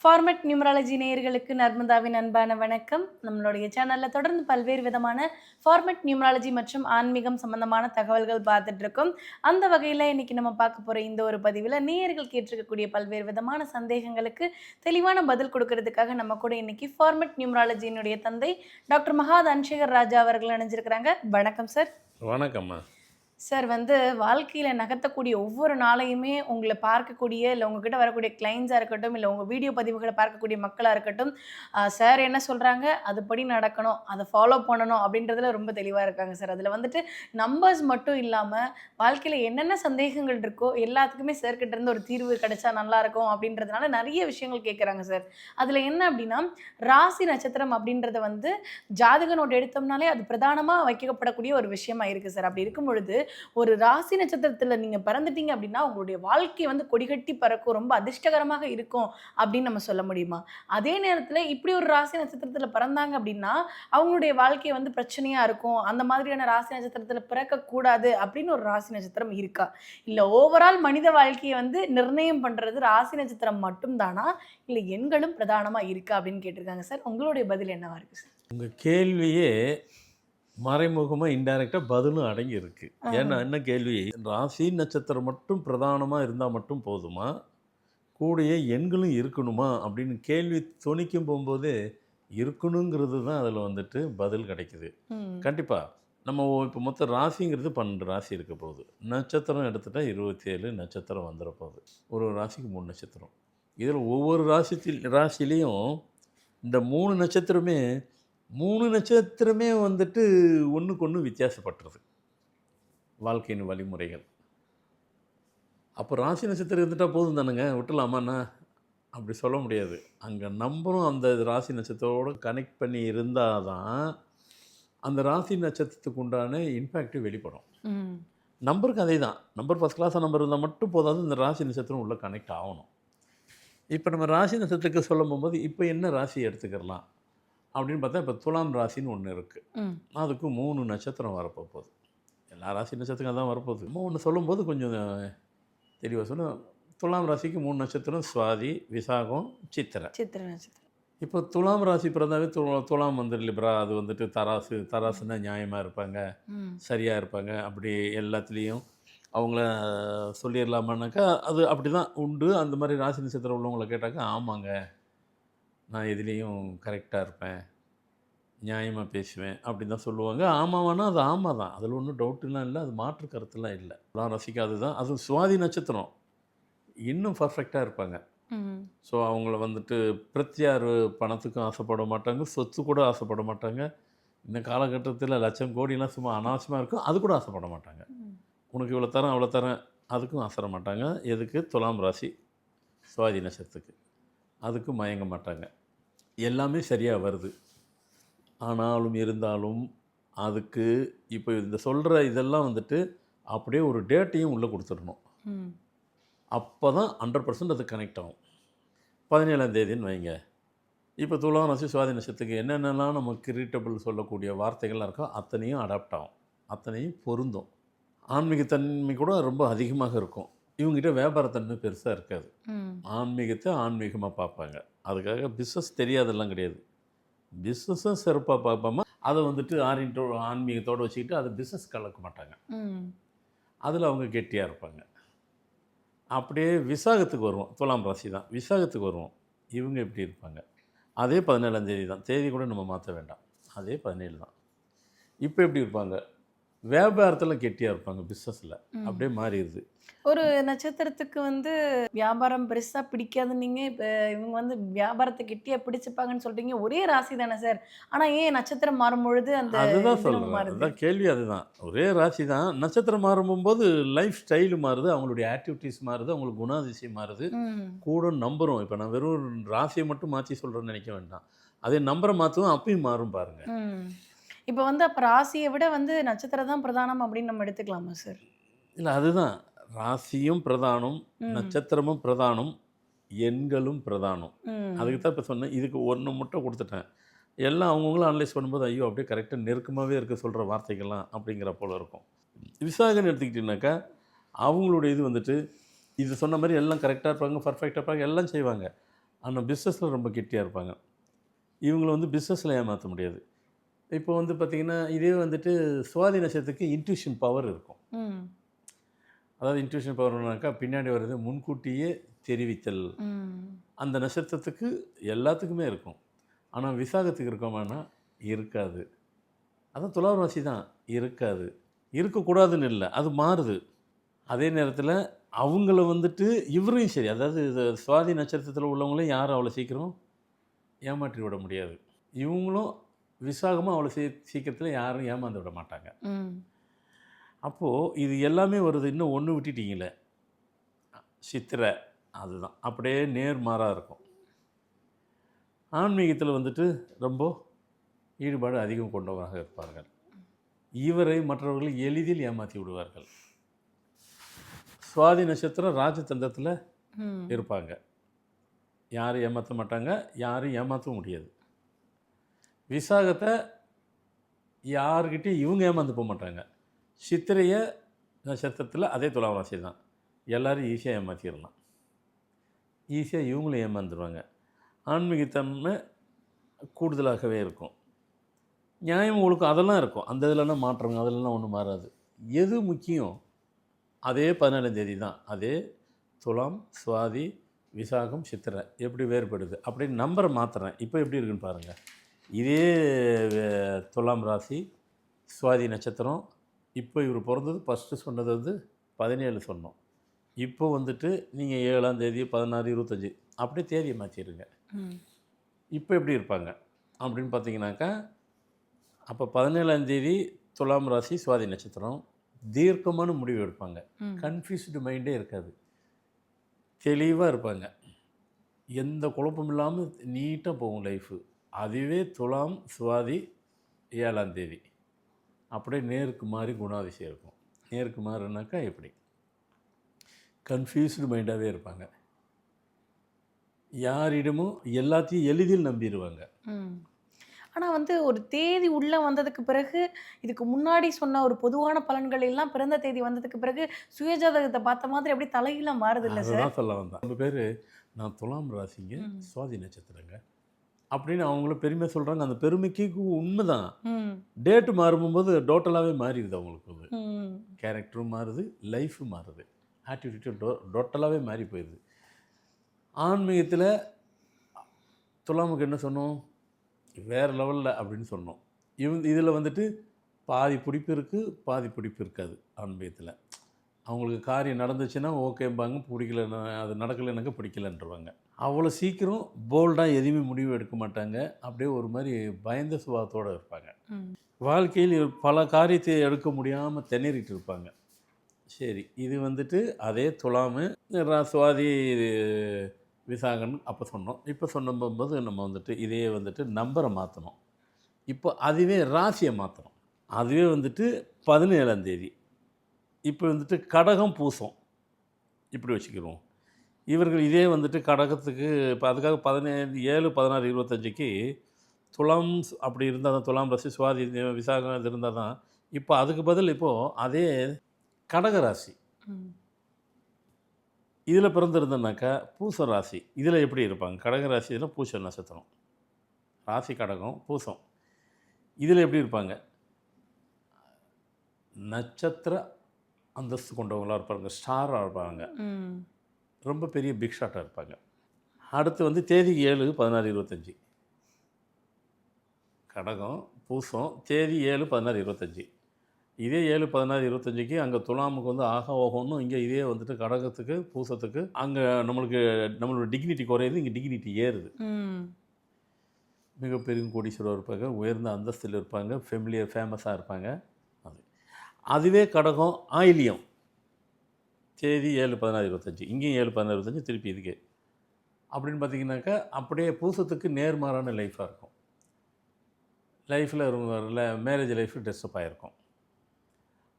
Format numerology நேயர்களுக்கு நர்மதாவின் அன்பான வணக்கம். நம்மளுடைய சேனல்ல தொடர்ந்து பல்வேறு விதமான ஃபார்மட் நியூமராலஜி மற்றும் ஆன்மீகம் சம்பந்தமான தகவல்கள் பார்த்துட்டு இருக்கோம். அந்த வகையில இன்னைக்கு நம்ம பார்க்க போற இந்த ஒரு பதிவுல நேயர்கள் கேட்டிருக்கக்கூடிய பல்வேறு விதமான சந்தேகங்களுக்கு தெளிவான பதில் கொடுக்கறதுக்காக நம்ம கூட இன்னைக்கு ஃபார்மட் நியூமராலஜியினுடைய தந்தை டாக்டர் மகா தனசேகர் ராஜா அவர்கள் இணைஞ்சிருக்கிறாங்க. வணக்கம் சார். வணக்கம்மா. சார் வாழ்க்கையில நகர்த்தக்கூடிய ஒவ்வொரு நாளையுமே உங்கள பார்க்கக்கூடிய, இல்ல உங்ககிட்ட வரக்கூடிய கிளையண்ட்ஸா இருக்கட்டும், இல்ல உங்க வீடியோ பதிவுகள பார்க்கக்கூடிய மக்களா இருக்கட்டும், சார் என்ன சொல்றாங்க, அதுபடி நடக்கணும், அத ஃபாலோ பண்ணணும் அப்படின்றதுல ரொம்ப தெளிவா இருக்காங்க சார். அதுல நம்பர்ஸ் மட்டும் இல்லாம, வாழ்க்கையில என்னென்ன சந்தேகங்கள் இருக்கோ, எல்லாத்துக்குமே சார் கிட்ட இருந்து ஒரு தீர்வு கிடைச்சா நல்லாயிருக்கும் அப்படின்றதுனால நெறைய விஷயங்கள் கேட்குறாங்க சார். அதுல என்ன அப்படின்னா, ராசி நட்சத்திரம் அப்படின்றத ஜாதக நோட் எடுத்தோம்னாலே அது பிரதானமா வைக்கப்படக்கூடிய ஒரு விஷயமா இருக்கு சார். அப்படி இருக்கும் பொழுது ஒரு ராசி நட்சத்திரத்துல நீங்க பிறந்துட்டீங்க அப்படின்னா உங்களுடைய வாழ்க்கை கொடிகட்டி பறக்கும், ரொம்ப அதிர்ஷ்டகரமாக இருக்கும் அப்படின்னு நம்ம சொல்ல முடியுமா? அதே நேரத்துல இப்படி ஒரு ராசி நட்சத்திரத்துல பிறந்தாங்க அப்படின்னா அவங்களுடைய வாழ்க்கை பிரச்சனையா இருக்கும், அந்த மாதிரியான ராசி நட்சத்திரத்துல பிறக்க கூடாது அப்படின்னு ஒரு ராசி நட்சத்திரம் இருக்கா? இல்ல ஓவரால் மனித வாழ்க்கையை நிர்ணயம் பண்றது ராசி நட்சத்திரம் மட்டும் தானா, இல்ல எண்களும் பிரதானமா இருக்கா அப்படின்னு கேட்டிருக்காங்க சார். உங்களுடைய பதில் என்னவா இருக்கு சார்? உங்க கேள்வியே மறைமுகமா இன்டைரக்டா பதிலும் அடங்கி இருக்கு. ஏன்னா என்ன கேள்வி, ராசி நட்சத்திரம் மட்டும் பிரதானமா இருந்தா மட்டும் போதுமா, கூடயே எண்களும் இருக்கணுமா அப்படின்னு கேள்வி துணிக்கும் போகும்போதே இருக்கணுங்கிறது தான் அதில் பதில் கிடைக்குது. கண்டிப்பா நம்ம இப்போ மொத்தம் ராசிங்கிறது 12 ராசி இருக்க போகுது. நட்சத்திரம் எடுத்துட்டா 27 நட்சத்திரம் வந்துட போகுது. ஒரு ராசிக்கு 3 நட்சத்திரம். இதில் ஒவ்வொரு ராசிலையும் இந்த 3 நட்சத்திரமே ஒன்றுக்கு ஒன்று வித்தியாசப்பட்டுருது வாழ்க்கையின் வழிமுறைகள். அப்போ ராசி நட்சத்திரம் இருந்துட்டால் போதும் தானுங்க, விட்டுலாமாண்ணா அப்படி சொல்ல முடியாது. அங்கே நம்பரும் அந்த ராசி நட்சத்திரத்தோடு கனெக்ட் பண்ணி இருந்தால் தான் அந்த ராசி நட்சத்திரத்துக்கு உண்டான இம்பேக்ட்டு வெளிப்படும். நம்பருக்கு அதே தான், நம்பர் ஃபஸ்ட் கிளாஸாக நம்பர் இருந்தால் மட்டும் போதாது, இந்த ராசி நட்சத்திரம் உள்ளே கனெக்ட் ஆகணும். இப்போ நம்ம ராசி நட்சத்திரத்துக்கு சொல்லும் போகும்போது இப்போ என்ன ராசி எடுத்துக்கிறலாம் அப்படின்னு பார்த்தா, இப்போ துலாம் ராசின்னு ஒன்று இருக்குது. அதுக்கு 3 நட்சத்திரம் வரப்போகுது. எல்லா ராசி நட்சத்திரம் தான் வரப்போகுது. நம்ம ஒன்று சொல்லும்போது கொஞ்சம் தெளிவாக சொல்லும். துலாம் ராசிக்கு 3 நட்சத்திரம் சுவாதி, விசாகம், சித்திரை நட்சத்திரம். இப்போ துலாம் ராசி பிறந்தாவே துலாம் லிப்ரா, அது தராசுன்னா நியாயமாக இருப்பாங்க, சரியாக இருப்பாங்க, அப்படி எல்லாத்துலேயும் அவங்கள சொல்லிடலாமான்னாக்கா அது அப்படி தான் உண்டு. அந்த மாதிரி ராசி நட்சத்திரம் உள்ளவங்களை கேட்டாக்கா ஆமாங்க, நான் எதுலேயும் கரெக்டாக இருப்பேன், நியாயமாக பேசுவேன் அப்படின்னு தான் சொல்லுவாங்க. ஆமாவானா அது ஆமாம் தான், அதில் ஒன்றும் டவுட்டுலாம் இல்லை, அது மாற்று கருத்துலாம் இல்லை. நான் ரசிக்காது தான். அதுவும் சுவாதி நட்சத்திரம் இன்னும் பர்ஃபெக்டாக இருப்பாங்க. ஸோ அவங்கள பிரத்யார் பணத்துக்கும் ஆசைப்பட மாட்டாங்க, சொத்து கூட ஆசைப்பட மாட்டாங்க. இந்த காலகட்டத்தில் லட்சம் கோடிலாம் சும்மா அனாவசியமாக இருக்கும், அது கூட ஆசைப்பட மாட்டாங்க. உனக்கு இவ்வளோ தரேன் அவ்வளோ தரேன் அதுக்கும் ஆசைப்பட மாட்டாங்க. எதுக்கு? துலாம் ராசி சுவாதி நட்சத்திரத்துக்கு அதுக்கு மயங்க மாட்டாங்க. எல்லாமே சரியாக வருது. ஆனாலும் இருந்தாலும் அதுக்கு இப்போ இந்த சொல்கிற இதெல்லாம் அப்படியே ஒரு டேட்டையும் உள்ளே கொடுத்துடணும். அப்போ தான் 100% அது கனெக்ட் ஆகும். 17ஆம் தேதின்னு வைங்க. இப்போ துலாம் ராசி சுவாதி நட்சத்திரத்துக்கு என்னென்னலாம் நமக்கு கிரீட்டபிள் சொல்லக்கூடிய வார்த்தைகள்லாம் இருக்கோ அத்தனையும் அடாப்ட் ஆகும், அத்தனையும் பொருந்தும். ஆன்மீகத்தன்மை கூட ரொம்ப அதிகமாக இருக்கும். இவங்ககிட்ட வியாபாரத்தன்மை பெருசாக இருக்காது. ஆன்மீகத்தை ஆன்மீகமாக பார்ப்பாங்க. அதுக்காக பிஸ்னஸ் தெரியாதெல்லாம் கிடையாது. பிஸ்னஸும் சிறப்பாக பார்ப்பாம அதை ஆன்மீகத்தோடு வச்சுக்கிட்டு அதை பிஸ்னஸ் கலக்க மாட்டாங்க. அதில் அவங்க கெட்டியாக இருப்பாங்க. அப்படியே விசாகத்துக்கு வருவோம். துலாம் ராசி தான் விசாகத்துக்கு வருவோம். இவங்க எப்படி இருப்பாங்க? அதே 17ஆம் தேதி தான், தேதி கூட நம்ம மாற்ற வேண்டாம், அதே 17 தான். இப்போ எப்படி இருப்பாங்க? வியாபாரத்தில் கெட்டியாக இருப்பாங்க, பிஸ்னஸில் அப்படியே மாறிடுது. ஒரு நட்சத்திரத்துக்கு வியாபாரம் பெருசா பிடிக்காதுன்னீங்க. இப்போ இவங்க வியாபாரத்தை கெட்டியா பிடிச்சுப்பாங்கன்னு சொல்றீங்க. ஒரே ராசி தானே சார். ஆனா ஏன் நட்சத்திரம் மாறும்பொழுது அந்த அதுதான் சொல்கிறேன், அதுதான் கேள்வி. அதுதான், ஒரே ராசி தான், நட்சத்திரம் மாறும்போது லைஃப் ஸ்டைலு மாறுது, அவங்களுடைய ஆக்டிவிட்டீஸ் மாறுது, அவங்களுக்கு குணாதிசயம் மாறுது, கூட நம்பரும். இப்போ நான் வெறும் ராசியை மட்டும் மாற்றி சொல்கிறேன்னு நினைக்க வேண்டாம், அதே நம்பரை மாற்றுவோம், அப்பயும் மாறும் பாருங்கள். இப்போ அப்போ ராசியை விட நட்சத்திரம் தான் பிரதானம் அப்படின்னு நம்ம எடுத்துக்கலாமா சார்? இல்லை, அதுதான் ராசியும் பிரதானம், நட்சத்திரமும் பிரதானம், எண்களும் பிரதானம். அதுக்கு தான் இப்போ சொன்னேன். இதுக்கு ஒன்று மட்டும் கொடுத்துட்டேன். எல்லாம் அவங்கவுங்களும் அனலைஸ் பண்ணும்போது ஐயோ அப்படியே கரெக்டாக நெருக்கமாகவே இருக்க சொல்கிற வார்த்தைகள்லாம் அப்படிங்கிற போல் இருக்கும். விசாகன்னு எடுத்துக்கிட்டிங்கனாக்கா அவங்களுடைய இது இது சொன்ன மாதிரி எல்லாம் கரெக்டாக இருப்பாங்க, பர்ஃபெக்டாக இருப்பாங்க, எல்லாம் செய்வாங்க. ஆனால் பிஸ்னஸில் ரொம்ப கெட்டியாக இருப்பாங்க. இவங்கள வந்து பிஸ்னஸில் ஏமாற்ற முடியாது. இப்போ வந்து பார்த்திங்கன்னா, இதே வந்துட்டு சுவாதி நட்சத்திரத்துக்கு இன்ட்யூஷன் பவர் இருக்கும். ம். அதாவது இன்ட்யூஷன் பவர்னாக்கா பின்னாடி வர்றது முன்கூட்டியே தெரிவித்தல். ம். அந்த நட்சத்திரத்துக்கு எல்லாத்துக்குமே இருக்கும். ஆனால் விசாகத்துக்கு இருக்குமானா இருக்காது. அதான் துலாம் ராசி தான் இருக்காது. இருக்கக்கூடாதுன்னு இல்லை, அது மாறுது. அதே நேரத்தில் அவங்கள வந்துட்டு இவரையும் சரி, அதாவது இது சுவாதி நட்சத்திரத்தில் உள்ளவங்களையும் யாரும் அவ்வளோ சீக்கிரம் ஏமாற்றி விட முடியாது. இவங்களும் விசாகமாக அவ்வளோ சீக்கிரத்தில் யாரும் ஏமாந்து விட மாட்டாங்க. ம். அப்போது இது எல்லாமே வருது. இன்னும் ஒன்று விட்டுட்டீங்களே, சித்திரை. அதுதான் அப்படியே நேர்மாறாக இருக்கும். ஆன்மீகத்தில் வந்துட்டு ரொம்ப ஈடுபாடு அதிகம் கொண்டவராக இருப்பார்கள். இவரை மற்றவர்கள் எளிதில் ஏமாற்றி விடுவார்கள். சுவாதி நட்சத்திரம் ராஜதந்திரத்தில் ம். இருப்பாங்க. யாரும் ஏமாற்ற மாட்டாங்க, யாரும் ஏமாற்றவும் முடியாது. விசாகத்தை யார்கிட்டையும் இவங்க ஏமாந்து போக மாட்டாங்க. சித்திரைய நட்சத்திரத்தில் அதே துலாம் ராசி தான். எல்லோரும் ஈஸியாக ஏமாற்றிடலாம். ஈஸியாக இவங்களும் ஏமாந்துருவாங்க. ஆன்மீகத்தன்மை கூடுதலாகவே இருக்கும். நியாயம் ஒழுக்கம் அதெல்லாம் இருக்கும். அந்த இதிலலாம் மாற்றங்க அதிலலாம் ஒன்றும் மாறாது. எது முக்கியம்? அதே 17ஆம் தேதி தான். அதே துலாம், சுவாதி, விசாகம், சித்திரை எப்படி வேறுபடுது அப்படின்னு நம்பரை மாற்றுறேன். இப்போ எப்படி இருக்குன்னு பாருங்கள். இதே துலாம் ராசி, சுவாதி நட்சத்திரம். இப்போ இவர் பிறந்தது ஃபஸ்ட்டு சொன்னது வந்து 17 சொன்னோம். இப்போ வந்துட்டு நீங்கள் 7ஆம் தேதி, 16, 25 அப்படியே தேதியை மாற்றிடுங்க. இப்போ எப்படி இருப்பாங்க அப்படின்னு பார்த்தீங்கன்னாக்கா, அப்போ 17ஆம் தேதி துலாம் ராசி, சுவாதி நட்சத்திரம். தீர்க்கமான முடிவு எடுப்பாங்க. கன்ஃபியூஸ்டு மைண்டே இருக்காது. தெளிவாக இருப்பாங்க. எந்த குழப்பம் இல்லாமல் நீட்டாக போகும் லைஃபு. அதுவே துலாம், சுவாதி 7ஆம் தேதி அப்படியே நேருக்கு மாறி குணாதிசயம் இருக்கும். நேருக்கு மாறுனாக்கா எப்படி? கன்ஃபியூஸ்டு மைண்டாகவே இருப்பாங்க. யாரிடமும் எல்லாத்தையும் எளிதில் நம்பிடுவாங்க. ஆனால் வந்து ஒரு தேதி உள்ளே வந்ததுக்கு பிறகு, இதுக்கு முன்னாடி சொன்ன ஒரு பொதுவான பலன்கள் எல்லாம் பிறந்த தேதி வந்ததுக்கு பிறகு சுயஜாதகத்தை பார்த்த மாதிரி அப்படியே தலைகீழாக மாறுது இல்லை சார்? அதுதான் சொல்ல வந்தேன். நம்ம பேர் நான் துலாம் ராசிங்க, சுவாதி நட்சத்திரங்க அப்படின்னு அவங்களும் பெருமை சொல்கிறாங்க. அந்த பெருமைக்கு உண்மை தான். டேட்டு மாறும்போது டோட்டலாகவே மாறிடுது. அவங்களுக்கு கேரக்டரும் மாறுது, லைஃபும் மாறுது, ஆட்டிடியூட்டும் டோட்டலாகவே மாறி போயிடுது. ஆன்மீகத்தில் துலாமுக்கு என்ன சொன்னோம்? வேறு லெவலில் அப்படின்னு சொன்னோம். இதில் வந்துட்டு பாதி பிடிப்பு இருக்குது, பாதி பிடிப்பு இருக்காது. ஆன்மீகத்தில் அவங்களுக்கு காரியம் நடந்துச்சுன்னா ஓகேம்பாங்க, பிடிக்கலன்னா அது நடக்கலைன்னாக்க பிடிக்கலன்றவாங்க. அவ்வளோ சீக்கிரம் போல்டாக எதுவுமே முடிவு எடுக்க மாட்டாங்க. அப்படியே ஒரு மாதிரி பயந்த சுபாவத்தோடு இருப்பாங்க. வாழ்க்கையில் பல காரியத்தை எடுக்க முடியாமல் திணறிட்டு இருப்பாங்க. சரி, இது வந்துட்டு அதே துலாமு, சுவாதி, விசாகன் அப்போ சொன்னோம். இப்போ சொன்னபோது நம்ம வந்துட்டு இதே வந்துட்டு நம்பரை மாற்றணும். இப்போ அதுவே ராசியை மாற்றணும். அதுவே வந்துட்டு 17ஆம் தேதி. இப்போ வந்துட்டு கடகம், பூசம் இப்படி வச்சுக்கிறோம். இவர்கள் இதே வந்துட்டு கடகத்துக்கு இப்போ அதுக்காக 17, 7, 16, 25க்கு துலாம் அப்படி இருந்தால் தான், துலாம் ராசி, சுவாதி, விசாகம் இது இருந்தால் தான். இப்போ அதுக்கு பதில் இப்போது அதே கடகராசி இதில் பிறந்திருந்தனாக்கா பூச ராசி இதில் எப்படி இருப்பாங்க? கடகராசி இதில் பூச நட்சத்திரம், ராசி கடகம், பூசம் இதில் எப்படி இருப்பாங்க? நட்சத்திர அந்தஸ்து கொண்டவங்களாக இருப்பாங்க, ஸ்டாராக இருப்பாங்க, ரொம்ப பெரிய பிக் ஷாட்டாக இருப்பாங்க. அடுத்து வந்து தேதி 7, 16, 25 கடகம், பூசம், தேதி 7, 16, 25. இதே 7, 16, 25க்கு அங்கே துலாமுக்கு வந்து ஆக ஓகம்னு, இங்கே இதே வந்துட்டு கடகத்துக்கு, பூசத்துக்கு அங்கே நம்மளோட டிக்னிட்டி குறையுது, இங்கே டிக்னிட்டி ஏறுது. மிகப்பெரிய கோடீஸ்வரர் இருப்பாங்க, உயர்ந்த அந்தஸ்தில் இருப்பாங்க, ஃபேமஸாக இருப்பாங்க. அதுவே கடகம், ஆயிலியம், தேதி 7, 16, 25 இங்கேயும் 7, 16, 25 திருப்பி இதுக்கு அப்படின்னு பார்த்தீங்கன்னாக்கா, அப்படியே பூசத்துக்கு நேர்மாறான லைஃப்பாக இருக்கும். லைஃப்பில் மேரேஜ் லைஃப்பு டிஸ்டர்ப் ஆகிருக்கும்.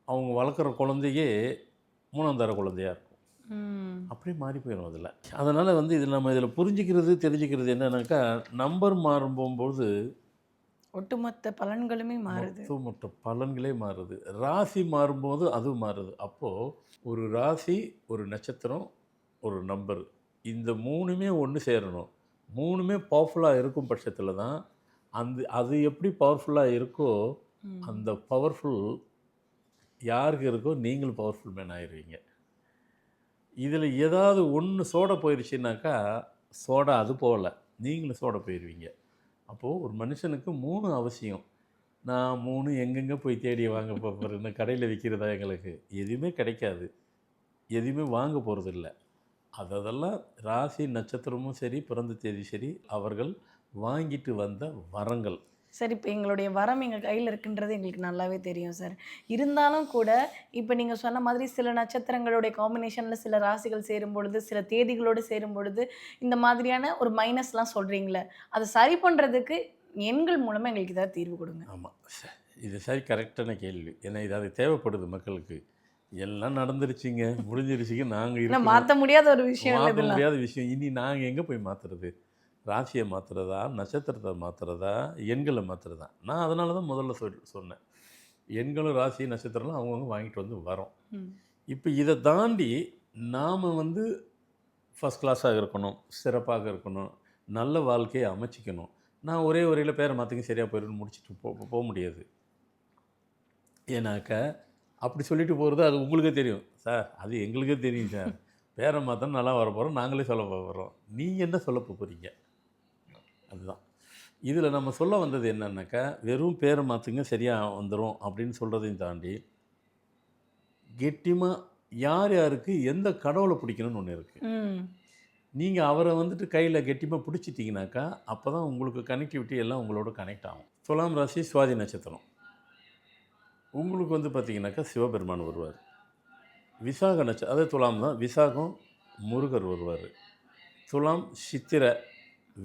அவங்க வளர்க்குற குழந்தையே 3ஆம் தர குழந்தையாக இருக்கும். அப்படியே மாறி போயிடும் அதில். அதனால் வந்து இதில் நம்ம இதில் தெரிஞ்சுக்கிறது என்னன்னாக்கா, நம்பர் மாறும்போது ஒட்டுமொத்த பலன்களுமே மாறுது. ஒட்டுமொத்த பலன்களே மாறுது. ராசி மாறும்போது அதுவும் மாறுது. அப்போது ஒரு ராசி, ஒரு நட்சத்திரம், ஒரு நம்பர், இந்த 3மே ஒன்று சேரணும். 3மே பவர்ஃபுல்லாக இருக்கும் பட்சத்தில் தான் அது எப்படி பவர்ஃபுல்லாக இருக்கோ அந்த பவர்ஃபுல் யாருக்கு இருக்கோ நீங்களும் பவர்ஃபுல் மேன் ஆயிடுவீங்க. இதில் ஏதாவது ஒன்று சோட போயிடுச்சுனாக்கா சோடா அது போகல, நீங்களும் சோட போயிடுவீங்க. அப்போது ஒரு மனுஷனுக்கு 3 அவசியம். நான் 3 எங்கெங்கே போய் தேடி வாங்க போகிறேன்னு கடையில் விற்கிறதா எங்களுக்கு எதுவுமே கிடைக்காது, எதுவுமே வாங்க போகிறதில்ல. அதெல்லாம் ராசி நட்சத்திரமும் சரி பிறந்த தேதி சரி அவர்கள் வாங்கிட்டு வந்த வரங்கள். சார் இப்போ எங்களுடைய வரம் எங்கள் கையில் இருக்குன்றது எங்களுக்கு நல்லாவே தெரியும் சார். இருந்தாலும் கூட இப்போ நீங்கள் சொன்ன மாதிரி சில நட்சத்திரங்களுடைய காம்பினேஷனில் சில ராசிகள் சேரும் பொழுது, சில தேதிகளோடு சேரும் பொழுது, இந்த மாதிரியான ஒரு மைனஸ்லாம் சொல்கிறீங்களே, அதை சரி பண்ணுறதுக்கு எண்கள் மூலமாக எங்களுக்கு ஏதாவது தீர்வு கொடுங்க. ஆமாம், இது சரி கரெக்டான கேள்வி. ஏன்னா இது அது தேவைப்படுது மக்களுக்கு. எல்லாம் நடந்துருச்சுங்க, முடிஞ்சிருச்சுங்க, நாங்கள் ஏன்னா இருக்கிறோம். மாற்ற முடியாத ஒரு விஷயம் இல்லை மாற்ற இதெல்லாம். முடியாத விஷயம். இனி நாங்கள் எங்கே போய் மாற்றுறது? ராசியை மாற்றுறதா, நட்சத்திரத்தை மாற்றுறதா, எண்களை மாற்றுறதா? நான் அதனால தான் முதல்ல சொன்னேன். எண்களும் ராசி நட்சத்திரம்லாம் அவங்கவுங்க வாங்கிட்டு வந்து வரோம். இப்போ இதை தாண்டி நாம் வந்து ஃபஸ்ட் கிளாஸாக இருக்கணும், சிறப்பாக இருக்கணும், நல்ல வாழ்க்கையை அமைச்சிக்கணும். நான் ஒரே வரியில் பேரை மாற்றிங்க சரியாக போயிடுன்னு முடிச்சுட்டு போக முடியாது. ஏன்னாக்கா அப்படி சொல்லிட்டு போகிறது அது உங்களுக்கே தெரியும் சார், அது எங்களுக்கே தெரியும் சார். பேரை மாற்ற நல்லா வர போகிறோம், நாங்களே சொல்ல போகிறோம். நீங்கள் என்ன சொல்ல போகிறீங்க? அதுதான் இதில் நம்ம சொல்ல வந்தது என்னன்னாக்கா, வெறும் பேரை மாற்றுங்க சரியாக வந்துடும் அப்படின்னு சொல்கிறதையும் தாண்டி கெட்டியமாக யார் யாருக்கு எந்த கடவுளை பிடிக்கணும்னு ஒன்று இருக்குது. நீங்கள் அவரை வந்துட்டு கையில் கெட்டியமாக பிடிச்சிட்டிங்கனாக்கா அப்போ தான் உங்களுக்கு கனெக்டிவிட்டி எல்லாம் உங்களோட கனெக்ட் ஆகும். துலாம் ராசி சுவாதி நட்சத்திரம் உங்களுக்கு வந்து பார்த்திங்கனாக்கா சிவபெருமான் வருவார். விசாக நட்சத்திரம் அதே துலாம் தான், விசாகம் முருகர் வருவார். துலாம் சித்திரை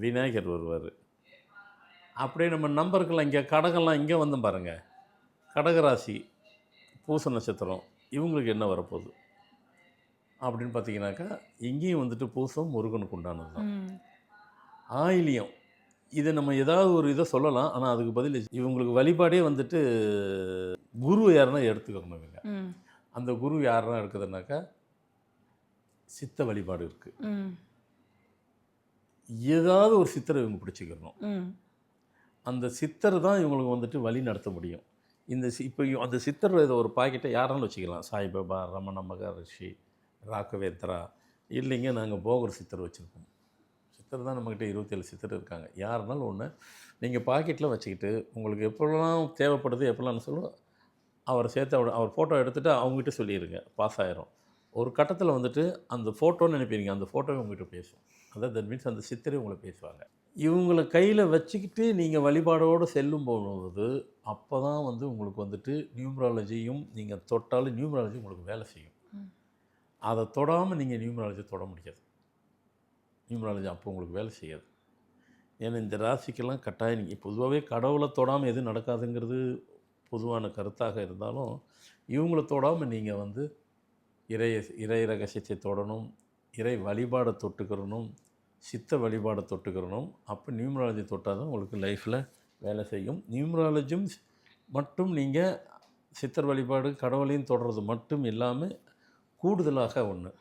விநாயகர் வருவார். அப்படியே நம்ம நம்பருக்கெல்லாம் இங்கே கடகெல்லாம் இங்கே வந்து பாருங்கள், கடகராசி பூச நட்சத்திரம் இவங்களுக்கு என்ன வரப்போகுது அப்படின்னு பார்த்தீங்கன்னாக்கா இங்கேயும் வந்துட்டு பூசம் முருகனுக்கு உண்டானது தான். ஆயிலியம் இதை நம்ம ஏதாவது ஒரு இதை சொல்லலாம், ஆனால் அதுக்கு பதில் இவங்களுக்கு வழிபாடே வந்துட்டு குரு யாருன்னா எடுத்துக்கணும். இவங்க அந்த குரு யாருன்னா இருக்குதுன்னாக்கா சித்த வழிபாடு இருக்குது. ஏதாவது ஒரு சித்தரை இவங்க பிடிச்சிக்கிறணும். அந்த சித்தர் தான் இவங்களுக்கு வந்துட்டு வழி நடத்த முடியும். இப்போ அந்த சித்தர் இதை ஒரு பாக்கெட்டை யாராலும் வச்சுக்கலாம். சாய்பாபா, ரமண மகரிஷி, ராகவேந்திரா, இல்லைங்க நாங்கள் போகர் சித்தர் வச்சுருக்கோம். சித்தர் தான் நம்மக்கிட்ட 27 சித்தர் இருக்காங்க. யாருனாலும் ஒன்று நீங்கள் பாக்கெட்டில் வச்சுக்கிட்டு உங்களுக்கு எப்போல்லாம் தேவைப்படுது எப்போல்லாம் சொல்லுவோம் அவரை சேர்த்து அவர் ஃபோட்டோ எடுத்துகிட்டு அவங்ககிட்ட சொல்லிடுங்க, பாஸ் ஆயிரும். ஒரு கட்டத்தில் வந்துட்டு அந்த ஃபோட்டோன்னு நினைப்பீங்க, அந்த ஃபோட்டோவை உங்கள்கிட்ட பேசும். அதாவது தட் மீன்ஸ் அந்த சித்தரே உங்களை பேசுவாங்க. இவங்களை கையில் வச்சுக்கிட்டு நீங்கள் வழிபாடோடு செல்லும் போது அப்போ தான் வந்து உங்களுக்கு வந்துட்டு நியூமராலஜியும் நீங்கள் தொட்டாலும் நியூமராலஜி உங்களுக்கு வேலை செய்யும். அதை தொடாமல் நீங்கள் நியூமராலஜி தொட முடியாது. நியூமராலஜி அப்போ உங்களுக்கு வேலை செய்யாது. ஏன்னா இந்த ராசிக்கெல்லாம் கட்டாயம் நீங்கள் பொதுவாகவே கடவுளை தொடாமல் எதுவும் நடக்காதுங்கிறது பொதுவான கருத்தாக இருந்தாலும் இவங்கள தொடாமல் நீங்கள் வந்து இறை ரகசியத்தை தொடணும், இறை வழிபாடை தொட்டுக்கிறணும், சித்த வழிபாடை தொட்டுக்கிறணும். அப்போ நியூமராலஜி தொட்டால் தான் உங்களுக்கு லைஃப்பில் வேலை செய்யும். நியூமராலஜியும் மட்டும் நீங்கள் சித்தர் வழிபாடு கடவுளையும் தொடர்றது மட்டும் இல்லாமல் கூடுதலாக ஒன்று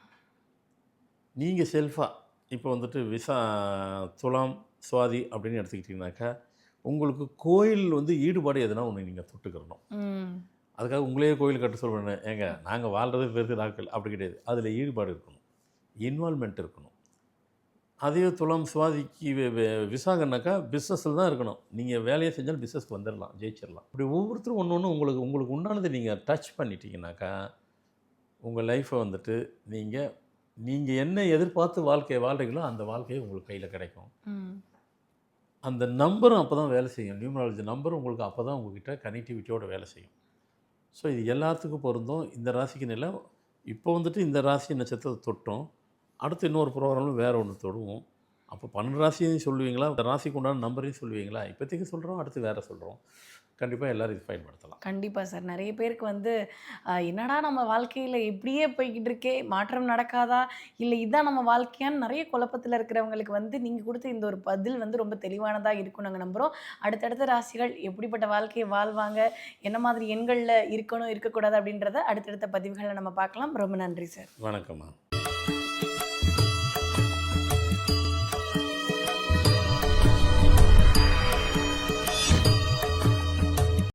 நீங்கள் செல்ஃபாக இப்போ வந்துட்டு துலாம் சுவாதி அப்படின்னு எடுத்துக்கிட்டிங்கனாக்கா உங்களுக்கு கோயில் வந்து ஈடுபாடு எதுனா ஒன்று நீங்கள் தொட்டுக்கிறணும். அதுக்காக உங்களே கோயில் கட்ட சொல்கிறேன், ஏங்க நாங்கள் வாழ்கிறது பெருது நாட்கள் அப்படி கிடையாது. அதில் ஈடுபாடு இருக்கணும், இன்வால்மெண்ட் இருக்கணும். அதே துலாம் சுவாதிக்கு விசாகனாக்கா பிஸ்னஸில் தான் இருக்கணும். நீங்கள் வேலையை செஞ்சாலும் பிஸ்னஸ்க்கு வந்துடலாம், ஜெயிச்சிடலாம். இப்படி ஒவ்வொருத்தரும் ஒன்று ஒன்று உங்களுக்கு உண்டானதை நீங்கள் டச் பண்ணிட்டீங்கனாக்கா உங்கள் லைஃப்பை வந்துட்டு நீங்கள் என்ன எதிர்பார்த்து வாழ்க்கையை வாழ்கிறீங்களோ அந்த வாழ்க்கையை உங்களுக்கு கையில் கிடைக்கும். அந்த நம்பரும் அப்போ தான் வேலை செய்யும். நியூமராலஜி நம்பரும் உங்களுக்கு அப்போ தான் உங்கள்கிட்ட கனெக்டிவிட்டியோட வேலை செய்யும். ஸோ இது எல்லாத்துக்கும் பொருந்தும். இந்த ராசிக்கு நிலை இப்போ வந்துட்டு இந்த ராசி நட்சத்திரத்தை தொட்டோம், அடுத்து இன்னொரு ப்ரோக்ராமில் வேறு ஒன்று தொடுவோம். அப்போ 12 ராசியையும் சொல்லுவீங்களா, இந்த ராசிக்கு உண்டான நம்பரையும் சொல்லுவீங்களா? இப்போதைக்கு சொல்கிறோம், அடுத்து வேறு சொல்கிறோம். கண்டிப்பாக எல்லோரும் இது பயன்படுத்தலாம். கண்டிப்பாக சார். நிறைய பேருக்கு வந்து என்னடா நம்ம வாழ்க்கையில் இப்படியே போய்கிட்டு இருக்கே, மாற்றம் நடக்காதா, இல்லை இதுதான் நம்ம வாழ்க்கையான்னு நிறைய குழப்பத்தில் இருக்கிறவங்களுக்கு வந்து நீங்கள் கொடுத்த இந்த ஒரு பதில் வந்து ரொம்ப தெளிவானதாக இருக்கும் நாங்கள் நம்புகிறோம். அடுத்தடுத்த ராசிகள் எப்படிப்பட்ட வாழ்க்கையை வாழ்வாங்க, என்ன மாதிரி எண்களில் இருக்கணும் இருக்கக்கூடாது அப்படின்றத அடுத்தடுத்த பதிவுகளில் நம்ம பார்க்கலாம். ரொம்ப நன்றி சார். வணக்கம்மா.